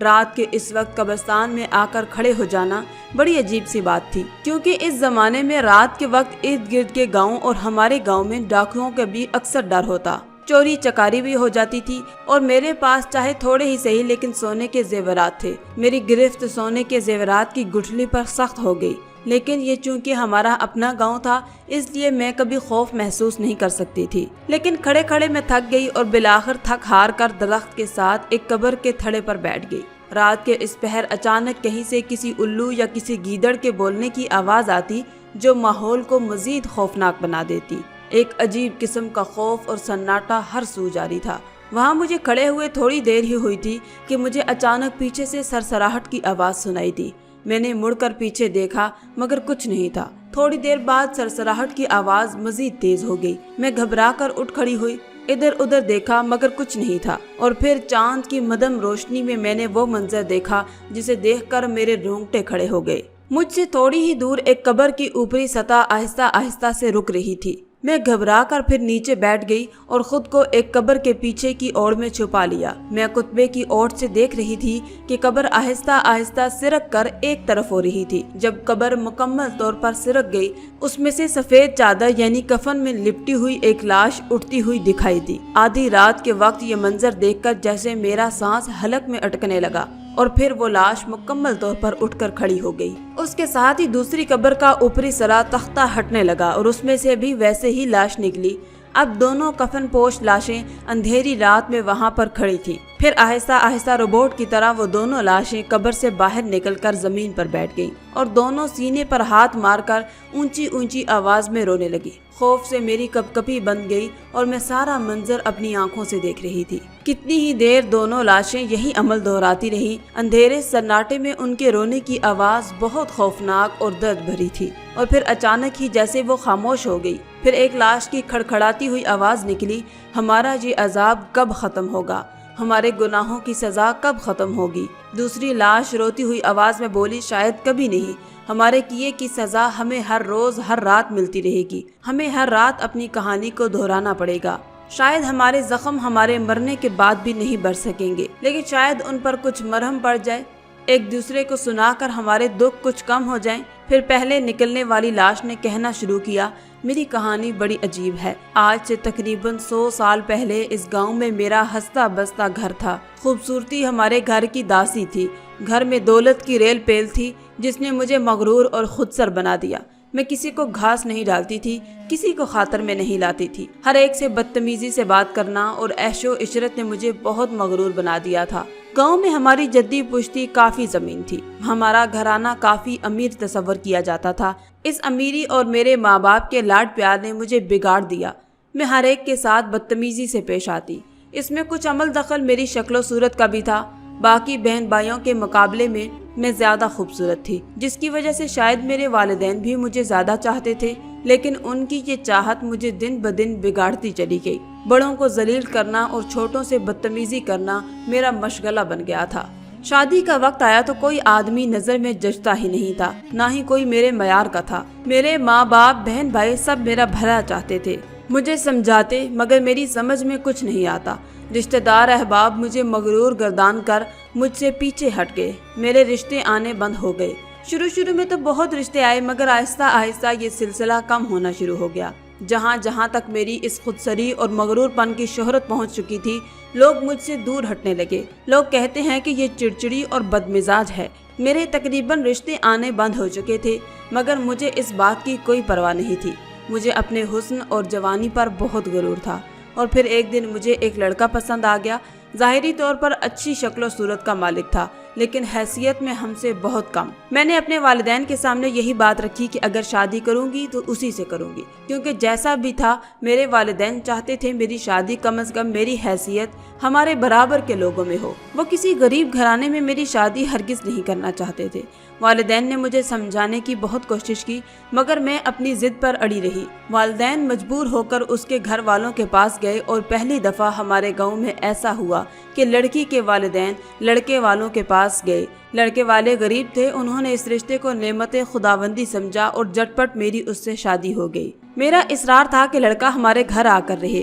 رات کے اس وقت قبرستان میں آ کر کھڑے ہو جانا بڑی عجیب سی بات تھی، کیونکہ اس زمانے میں رات کے وقت ارد گرد کے گاؤں اور ہمارے گاؤں میں ڈاکوؤں کا بھی اکثر ڈر ہوتا، چوری چکاری بھی ہو جاتی تھی، اور میرے پاس چاہے تھوڑے ہی صحیح لیکن سونے کے زیورات تھے۔ میری گرفت سونے کے زیورات کی گٹھلی پر سخت ہو گئی، لیکن یہ چونکہ ہمارا اپنا گاؤں تھا اس لیے میں کبھی خوف محسوس نہیں کر سکتی تھی۔ لیکن کھڑے کھڑے میں تھک گئی اور بالآخر تھک ہار کر درخت کے ساتھ ایک قبر کے تھڑے پر بیٹھ گئی۔ رات کے اس پہر اچانک کہیں سے کسی الو یا کسی گیدڑ کے بولنے کی آواز آتی جو ماحول کو مزید خوفناک بنا دیتی۔ ایک عجیب قسم کا خوف اور سناٹا ہر سو جاری تھا۔ وہاں مجھے کھڑے ہوئے تھوڑی دیر ہی ہوئی تھی کہ مجھے اچانک پیچھے سے سرسراہٹ کی آواز سنائی دی۔ میں نے مڑ کر پیچھے دیکھا مگر کچھ نہیں تھا۔ تھوڑی دیر بعد سرسراہٹ کی آواز مزید تیز ہو گئی۔ میں گھبرا کر اٹھ کھڑی ہوئی، ادھر ادھر دیکھا مگر کچھ نہیں تھا، اور پھر چاند کی مدھم روشنی میں نے وہ منظر دیکھا جسے دیکھ کر میرے رونگٹے کھڑے ہو گئے۔ مجھ سے تھوڑی ہی دور ایک قبر کی اوپری سطح آہستہ آہستہ سے رک رہی تھی۔ میں گھبرا کر پھر نیچے بیٹھ گئی اور خود کو ایک قبر کے پیچھے کی اوڑ میں چھپا لیا۔ میں کتبے کی اوٹ سے دیکھ رہی تھی کہ قبر آہستہ آہستہ سرک کر ایک طرف ہو رہی تھی۔ جب قبر مکمل طور پر سرک گئی، اس میں سے سفید چادر یعنی کفن میں لپٹی ہوئی ایک لاش اٹھتی ہوئی دکھائی دی۔ آدھی رات کے وقت یہ منظر دیکھ کر جیسے میرا سانس حلق میں اٹکنے لگا، اور پھر وہ لاش مکمل طور پر اٹھ کر کھڑی ہو گئی۔ اس کے ساتھ ہی دوسری قبر کا اوپری سرا تختہ ہٹنے لگا اور اس میں سے بھی ویسے ہی لاش نکلی۔ اب دونوں کفن پوش لاشیں اندھیری رات میں وہاں پر کھڑی تھیں۔ پھر آہستہ آہستہ روبوٹ کی طرح وہ دونوں لاشیں قبر سے باہر نکل کر زمین پر بیٹھ گئیں اور دونوں سینے پر ہاتھ مار کر اونچی اونچی آواز میں رونے لگی۔ خوف سے میری کپ کپی بند گئی اور میں سارا منظر اپنی آنکھوں سے دیکھ رہی تھی۔ کتنی ہی دیر دونوں لاشیں یہی عمل دہراتی رہی۔ اندھیرے سناٹے میں ان کے رونے کی آواز بہت خوفناک اور درد بھری تھی، اور پھر اچانک ہی جیسے وہ خاموش ہو گئی۔ پھر ایک لاش کی کھڑکھڑاتی ہوئی آواز نکلی، ہمارا یہ عذاب کب ختم ہوگا؟ ہمارے گناہوں کی سزا کب ختم ہوگی؟ دوسری لاش روتی ہوئی آواز میں بولی، شاید کبھی نہیں، ہمارے کیے کی سزا ہمیں ہر روز ہر رات ملتی رہے گی، ہمیں ہر رات اپنی کہانی کو دہرانا پڑے گا۔ شاید ہمارے زخم ہمارے مرنے کے بعد بھی نہیں بڑھ سکیں گے، لیکن شاید ان پر کچھ مرہم پڑ جائے، ایک دوسرے کو سنا کر ہمارے دکھ کچھ کم ہو جائیں۔ پھر پہلے نکلنے والی لاش نے کہنا شروع کیا، میری کہانی بڑی عجیب ہے۔ آج سے تقریباً 100 سال پہلے اس گاؤں میں میرا ہستا بستا گھر تھا۔ خوبصورتی ہمارے گھر کی داسی تھی۔ گھر میں دولت کی ریل پیل تھی جس نے مجھے مغرور اور خود سر بنا دیا۔ میں کسی کو گھاس نہیں ڈالتی تھی، کسی کو خاطر میں نہیں لاتی تھی۔ ہر ایک سے بدتمیزی سے بات کرنا اور عیش و عشرت نے مجھے بہت مغرور بنا دیا تھا۔ گاؤں میں ہماری جدی پشتی کافی زمین تھی۔ ہمارا گھرانہ کافی امیر تصور کیا جاتا تھا۔ اس امیری اور میرے ماں باپ کے لاڈ پیار نے مجھے بگاڑ دیا۔ میں ہر ایک کے ساتھ بدتمیزی سے پیش آتی۔ اس میں کچھ عمل دخل میری شکل و صورت کا بھی تھا۔ باقی بہن بھائیوں کے مقابلے میں زیادہ خوبصورت تھی، جس کی وجہ سے شاید میرے والدین بھی مجھے زیادہ چاہتے تھے، لیکن ان کی یہ چاہت مجھے دن بدن بگاڑتی چلی گئی۔ بڑوں کو ذلیل کرنا اور چھوٹوں سے بدتمیزی کرنا میرا مشغلہ بن گیا تھا۔ شادی کا وقت آیا تو کوئی آدمی نظر میں جچتا ہی نہیں تھا، نہ ہی کوئی میرے معیار کا تھا۔ میرے ماں باپ بہن بھائی سب میرا بھلا چاہتے تھے، مجھے سمجھاتے، مگر میری سمجھ میں کچھ نہیں آتا۔ رشتہ دار احباب مجھے مغرور گردان کر مجھ سے پیچھے ہٹ گئے۔ میرے رشتے آنے بند ہو گئے۔ شروع میں تو بہت رشتے آئے، مگر آہستہ آہستہ یہ سلسلہ کم ہونا شروع ہو گیا۔ جہاں تک میری اس خودسری اور مغرور پن کی شہرت پہنچ چکی تھی، لوگ مجھ سے دور ہٹنے لگے۔ لوگ کہتے ہیں کہ یہ چڑچڑی اور بدمزاج ہے۔ میرے تقریباً رشتے آنے بند ہو چکے تھے، مگر مجھے اس بات کی کوئی پرواہ نہیں تھی۔ مجھے اپنے حسن اور جوانی پر بہت غرور تھا، اور پھر ایک دن مجھے ایک لڑکا پسند آ گیا۔ ظاہری طور پر اچھی شکل و صورت کا مالک تھا، لیکن حیثیت میں ہم سے بہت کم۔ میں نے اپنے والدین کے سامنے یہی بات رکھی کہ اگر شادی کروں گی تو اسی سے کروں گی، کیونکہ جیسا بھی تھا میرے والدین چاہتے تھے میری شادی کم از کم میری حیثیت ہمارے برابر کے لوگوں میں ہو۔ وہ کسی غریب گھرانے میں میری شادی ہرگز نہیں کرنا چاہتے تھے۔ والدین نے مجھے سمجھانے کی بہت کوشش کی، مگر میں اپنی ضد پر اڑی رہی۔ والدین مجبور ہو کر اس کے گھر والوں کے پاس گئے، اور پہلی دفعہ ہمارے گاؤں میں ایسا ہوا کہ لڑکی کے والدین لڑکے والوں کے پاس گئے۔ لڑکے والے غریب تھے، انہوں نے اس رشتے کو نعمت خداوندی سمجھا اور جھٹ پٹ میری اس سے شادی ہو گئی۔ میرا اصرار تھا کہ لڑکا ہمارے گھر آ کر رہے۔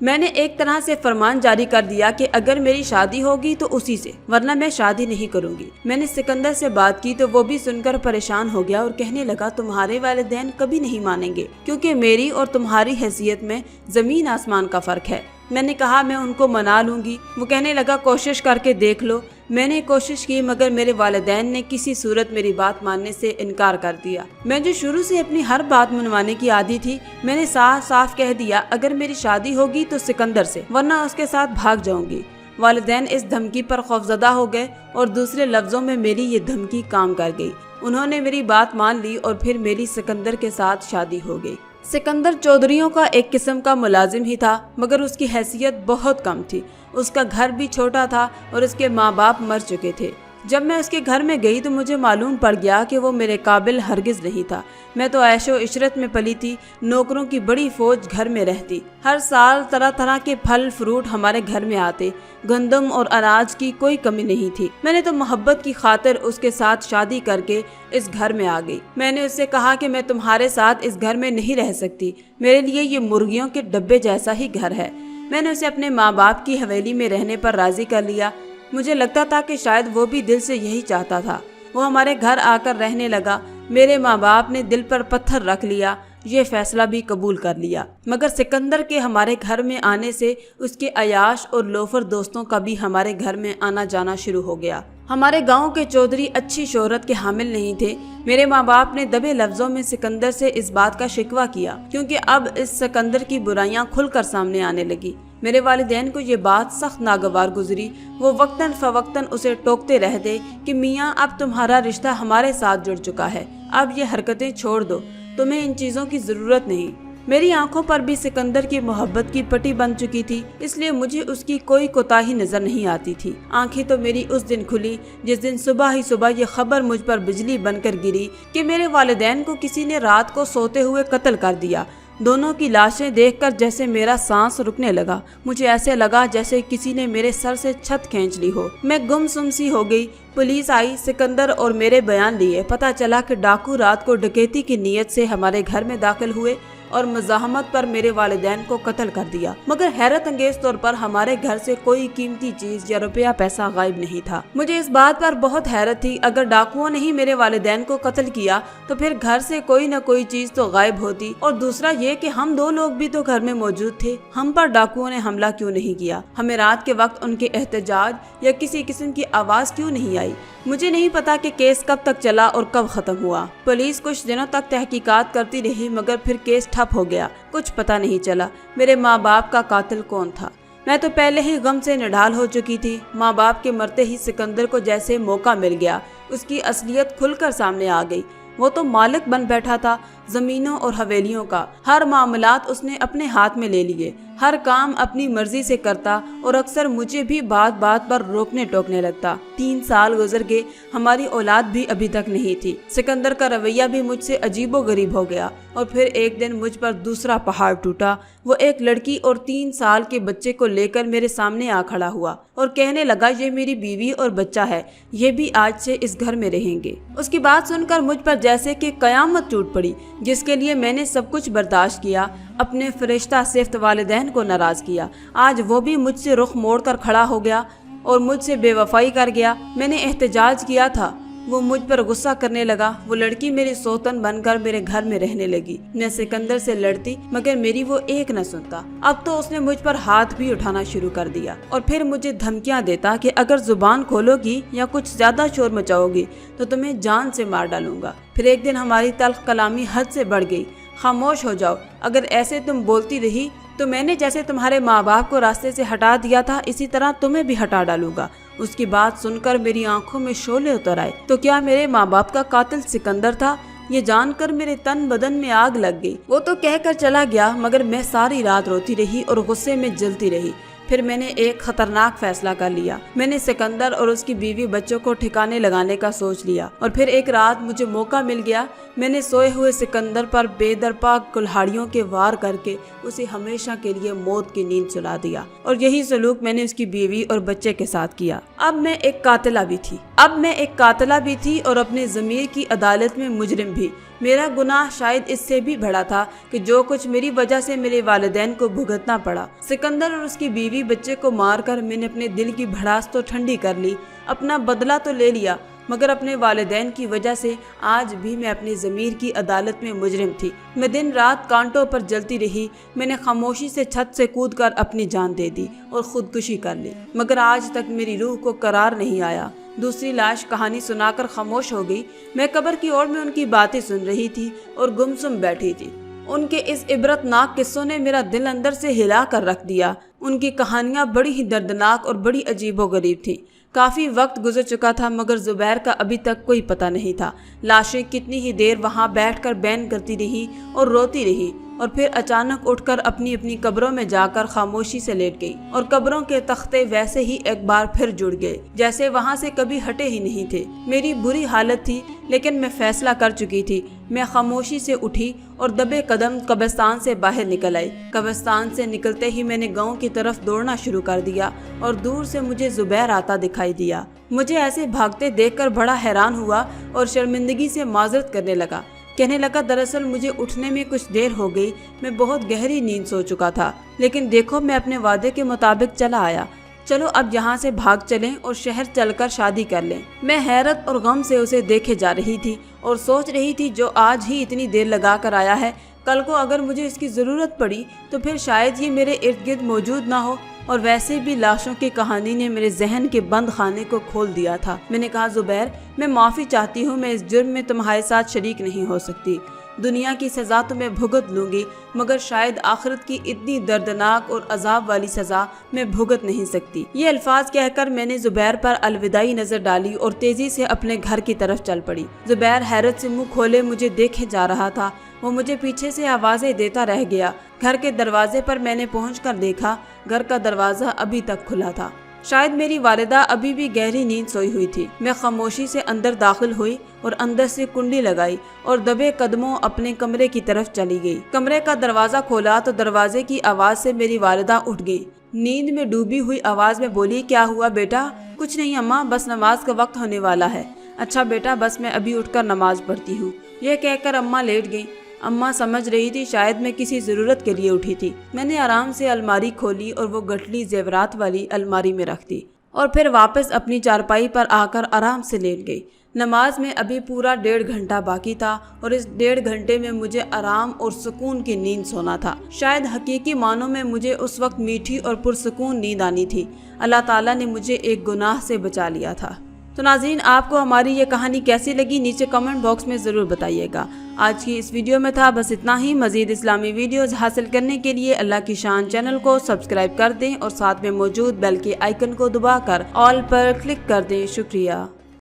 میں نے ایک طرح سے فرمان جاری کر دیا کہ اگر میری شادی ہوگی تو اسی سے، ورنہ میں شادی نہیں کروں گی۔ میں نے سکندر سے بات کی تو وہ بھی سن کر پریشان ہو گیا اور کہنے لگا تمہارے والدین کبھی نہیں مانیں گے، کیونکہ میری اور تمہاری حیثیت میں زمین آسمان کا فرق ہے۔ میں نے کہا میں ان کو منا لوں گی۔ وہ کہنے لگا کوشش کر کے دیکھ لو۔ میں نے کوشش کی مگر میرے والدین نے کسی صورت میری بات ماننے سے انکار کر دیا۔ میں جو شروع سے اپنی ہر بات منوانے کی عادی تھی، میں نے صاف صاف کہہ دیا اگر میری شادی ہوگی تو سکندر سے، ورنہ اس کے ساتھ بھاگ جاؤں گی۔ والدین اس دھمکی پر خوفزدہ ہو گئے اور دوسرے لفظوں میں میری یہ دھمکی کام کر گئی۔ انہوں نے میری بات مان لی اور پھر میری سکندر کے ساتھ شادی ہو گئی۔ سکندر چودھریوں کا ایک قسم کا ملازم ہی تھا، مگر اس کی حیثیت بہت کم تھی۔ اس کا گھر بھی چھوٹا تھا اور اس کے ماں باپ مر چکے تھے۔ جب میں اس کے گھر میں گئی تو مجھے معلوم پڑ گیا کہ وہ میرے قابل ہرگز نہیں تھا۔ میں تو عیش و عشرت میں پلی تھی، نوکروں کی بڑی فوج گھر میں رہتی۔ ہر سال طرح طرح کے پھل فروٹ ہمارے گھر میں آتے، گندم اور اناج کی کوئی کمی نہیں تھی۔ میں نے تو محبت کی خاطر اس کے ساتھ شادی کر کے اس گھر میں آ گئی۔ میں نے اس سے کہا کہ میں تمہارے ساتھ اس گھر میں نہیں رہ سکتی، میرے لیے یہ مرغیوں کے ڈبے جیسا ہی گھر ہے۔ میں نے اسے اپنے ماں باپ کی حویلی میں رہنے پر راضی کر لیا۔ مجھے لگتا تھا کہ شاید وہ بھی دل سے یہی چاہتا تھا۔ وہ ہمارے گھر آ کر رہنے لگا۔ میرے ماں باپ نے دل پر پتھر رکھ لیا، یہ فیصلہ بھی قبول کر لیا۔ مگر سکندر کے ہمارے گھر میں آنے سے اس کے عیاش اور لوفر دوستوں کا بھی ہمارے گھر میں آنا جانا شروع ہو گیا۔ ہمارے گاؤں کے چودھری اچھی شہرت کے حامل نہیں تھے۔ میرے ماں باپ نے دبے لفظوں میں سکندر سے اس بات کا شکوہ کیا، کیونکہ اب اس سکندر کی برائیاں کھل کر سامنے آنے لگی۔ میرے والدین کو یہ بات سخت ناگوار گزری۔ وہ وقتاً فوقتاً اسے ٹوکتے رہتے کہ میاں اب تمہارا رشتہ ہمارے ساتھ جڑ چکا ہے، اب یہ حرکتیں چھوڑ دو، تمہیں ان چیزوں کی ضرورت نہیں۔ میری آنکھوں پر بھی سکندر کی محبت کی پٹی بن چکی تھی، اس لیے مجھے اس کی کوئی کوتاہی نظر نہیں آتی تھی۔ آنکھیں تو میری اس دن کھلی جس دن صبح ہی صبح یہ خبر مجھ پر بجلی بن کر گری کہ میرے والدین کو کسی نے رات کو سوتے ہوئے قتل کر دیا۔ دونوں کی لاشیں دیکھ کر جیسے میرا سانس رکنے لگا۔ مجھے ایسے لگا جیسے کسی نے میرے سر سے چھت کھینچ لی ہو۔ میں گم سم سی ہو گئی۔ پولیس آئی، سکندر اور میرے بیان لیے۔ پتہ چلا کہ ڈاکو رات کو ڈکیتی کی نیت سے ہمارے گھر میں داخل ہوئے اور مزاحمت پر میرے والدین کو قتل کر دیا۔ مگر حیرت انگیز طور پر ہمارے گھر سے کوئی قیمتی چیز یا روپیہ پیسہ غائب نہیں تھا۔ مجھے اس بات پر بہت حیرت تھی، اگر ڈاکوؤں نے ہی میرے والدین کو قتل کیا تو پھر گھر سے کوئی نہ کوئی چیز تو غائب ہوتی، اور دوسرا یہ کہ ہم دو لوگ بھی تو گھر میں موجود تھے، ہم پر ڈاکوؤں نے حملہ کیوں نہیں کیا؟ ہمیں رات کے وقت ان کے احتجاج یا کسی قسم کی آواز کیوں نہیں آئی؟ مجھے نہیں پتا کہ کیس کب تک چلا اور کب ختم ہوا۔ پولیس کچھ دنوں تک تحقیقات کرتی رہی، مگر پھر کیس ٹھپ ہو گیا، کچھ پتہ نہیں چلا میرے ماں باپ کا قاتل کون تھا۔ میں تو پہلے ہی غم سے نڈھال ہو چکی تھی۔ ماں باپ کے مرتے ہی سکندر کو جیسے موقع مل گیا، اس کی اصلیت کھل کر سامنے آ گئی۔ وہ تو مالک بن بیٹھا تھا زمینوں اور حویلیوں کا۔ ہر معاملات اس نے اپنے ہاتھ میں لے لیے، ہر کام اپنی مرضی سے کرتا اور اکثر مجھے بھی بات بات پر روکنے ٹوکنے لگتا۔ 3 سال گزر گئے، ہماری اولاد بھی ابھی تک نہیں تھی۔ سکندر کا رویہ بھی مجھ سے عجیب و غریب ہو گیا، اور پھر ایک دن مجھ پر دوسرا پہاڑ ٹوٹا۔ وہ ایک لڑکی اور 3 سال کے بچے کو لے کر میرے سامنے آ کھڑا ہوا اور کہنے لگا یہ میری بیوی اور بچہ ہے، یہ بھی آج سے اس گھر میں رہیں گے۔ اس کی بات سن کر مجھ پر جیسے کہ قیامت ٹوٹ پڑی، جس کے لیے میں نے سب کچھ برداشت کیا، اپنے فرشتہ صفت والدین کو ناراض کیا۔ آج وہ بھی مجھ سے رخ موڑ کر کھڑا ہو گیا اور مجھ سے بے وفائی کر گیا۔ میں نے احتجاج کیا تھا، وہ مجھ پر غصہ کرنے لگا۔ وہ لڑکی میری سوتن بن کر میرے گھر میں رہنے لگی۔ میں سکندر سے لڑتی مگر میری وہ ایک نہ سنتا۔ اب تو اس نے مجھ پر ہاتھ بھی اٹھانا شروع کر دیا اور پھر مجھے دھمکیاں دیتا کہ اگر زبان کھولو گی یا کچھ زیادہ شور مچاؤ گی تو تمہیں جان سے مار ڈالوں گا۔ پھر ایک دن ہماری تلخ کلامی حد سے بڑھ گئی۔ خاموش ہو جاؤ، اگر ایسے تم بولتی رہی تو میں نے جیسے تمہارے ماں باپ کو راستے سے ہٹا دیا تھا اسی طرح تمہیں بھی ہٹا ڈالوں گا۔ اس کی بات سن کر میری آنکھوں میں شعلے اتر آئے۔ تو کیا میرے ماں باپ کا قاتل سکندر تھا؟ یہ جان کر میرے تن بدن میں آگ لگ گئی۔ وہ تو کہہ کر چلا گیا، مگر میں ساری رات روتی رہی اور غصے میں جلتی رہی۔ پھر میں نے ایک خطرناک فیصلہ کر لیا۔ میں نے سکندر اور اس کی بیوی بچوں کو ٹھکانے لگانے کا سوچ لیا، اور پھر ایک رات مجھے موقع مل گیا۔ میں نے سوئے ہوئے سکندر پر بے درپا کلہاڑیوں کے وار کر کے اسے ہمیشہ کے لیے موت کی نیند سلا دیا، اور یہی سلوک میں نے اس کی بیوی اور بچے کے ساتھ کیا۔ اب میں ایک قاتلہ بھی تھی۔ اب میں ایک قاتلہ بھی تھی اور اپنے ضمیر کی عدالت میں مجرم بھی۔ میرا گناہ شاید اس سے بھی بڑا تھا کہ جو کچھ میری وجہ سے میرے والدین کو بھگتنا پڑا۔ سکندر اور اس کی بیوی بچے کو مار کر میں نے اپنے دل کی بھڑاس تو ٹھنڈی کر لی، اپنا بدلہ تو لے لیا، مگر اپنے والدین کی وجہ سے آج بھی میں اپنی ضمیر کی عدالت میں مجرم تھی۔ میں دن رات کانٹوں پر جلتی رہی، میں نے خاموشی سے چھت سے کود کر اپنی جان دے دی اور خودکشی کر لی، مگر آج تک میری روح کو قرار نہیں آیا۔ دوسری لاش کہانی سنا کر خاموش ہو گئی۔ میں قبر کی اوٹ میں ان کی باتیں سن رہی تھی اور گمسم بیٹھی تھی۔ ان کے اس عبرتناک قصوں نے میرا دل اندر سے ہلا کر رکھ دیا۔ ان کی کہانیاں بڑی ہی دردناک اور بڑی عجیب و غریب تھیں۔ کافی وقت گزر چکا تھا مگر زبیر کا ابھی تک کوئی پتہ نہیں تھا۔ لاشیں کتنی ہی دیر وہاں بیٹھ کر بین کرتی رہی اور روتی رہی، اور پھر اچانک اٹھ کر اپنی اپنی قبروں میں جا کر خاموشی سے لیٹ گئی، اور قبروں کے تختے ویسے ہی ایک بار پھر جڑ گئے جیسے وہاں سے کبھی ہٹے ہی نہیں تھے۔ میری بری حالت تھی لیکن میں فیصلہ کر چکی تھی۔ میں خاموشی سے اٹھی اور دبے قدم قبرستان سے باہر نکل آئی۔ قبرستان سے نکلتے ہی میں نے گاؤں کی طرف دوڑنا شروع کر دیا اور دور سے مجھے زبیر آتا دکھائی دیا۔ مجھے ایسے بھاگتے دیکھ کر بڑا حیران ہوا اور شرمندگی سے معذرت کرنے لگا۔ کہنے لگا دراصل مجھے اٹھنے میں کچھ دیر ہو گئی، میں بہت گہری نیند سو چکا تھا، لیکن دیکھو میں اپنے وعدے کے مطابق چلا آیا۔ چلو اب یہاں سے بھاگ چلیں اور شہر چل کر شادی کر لیں۔ میں حیرت اور غم سے اسے دیکھے جا رہی تھی اور سوچ رہی تھی جو آج ہی اتنی دیر لگا کر آیا ہے، کل کو اگر مجھے اس کی ضرورت پڑی تو پھر شاید یہ میرے ارد گرد موجود نہ ہو۔ اور ویسے بھی لاشوں کی کہانی نے میرے ذہن کے بند خانے کو کھول دیا تھا۔ میں نے کہا زبیر میں معافی چاہتی ہوں، میں اس جرم میں تمہارے ساتھ شریک نہیں ہو سکتی۔ دنیا کی سزا تو میں بھگت لوں گی مگر شاید آخرت کی اتنی دردناک اور عذاب والی سزا میں بھگت نہیں سکتی۔ یہ الفاظ کہہ کر میں نے زبیر پر الوداعی نظر ڈالی اور تیزی سے اپنے گھر کی طرف چل پڑی۔ زبیر حیرت سے منہ کھولے مجھے دیکھے جا رہا تھا۔ وہ مجھے پیچھے سے آوازیں دیتا رہ گیا۔ گھر کے دروازے پر میں نے پہنچ کر دیکھا گھر کا دروازہ ابھی تک کھلا تھا۔ شاید میری والدہ ابھی بھی گہری نیند سوئی ہوئی تھی۔ میں خاموشی سے اندر داخل ہوئی اور اندر سے کنڈی لگائی اور دبے قدموں اپنے کمرے کی طرف چلی گئی۔ کمرے کا دروازہ کھولا تو دروازے کی آواز سے میری والدہ اٹھ گئی۔ نیند میں ڈوبی ہوئی آواز میں بولی کیا ہوا بیٹا؟ کچھ نہیں اماں، بس نماز کا وقت ہونے والا ہے۔ اچھا بیٹا بس میں ابھی اٹھ کر نماز پڑھتی ہوں، یہ کہہ کر اماں لیٹ گئی۔ اماں سمجھ رہی تھی شاید میں کسی ضرورت کے لیے اٹھی تھی۔ میں نے آرام سے الماری کھولی اور وہ گٹھلی زیورات والی الماری میں رکھ دی اور پھر واپس اپنی چارپائی پر آ کر آرام سے لیٹ گئی۔ نماز میں ابھی پورا 1.5 گھنٹہ باقی تھا اور اس 1.5 گھنٹے میں مجھے آرام اور سکون کی نیند سونا تھا۔ شاید حقیقی معنوں میں مجھے اس وقت میٹھی اور پرسکون نیند آنی تھی۔ اللہ تعالیٰ نے مجھے ایک گناہ سے بچا لیا تھا۔ تو ناظرین آپ کو ہماری یہ کہانی کیسی لگی نیچے کمنٹ باکس میں ضرور بتائیے گا۔ آج کی اس ویڈیو میں تھا بس اتنا ہی۔ مزید اسلامی ویڈیوز حاصل کرنے کے لیے اللہ کی شان چینل کو سبسکرائب کر دیں اور ساتھ میں موجود بیل کے آئیکن کو دبا کر آل پر کلک کر دیں۔ شکریہ۔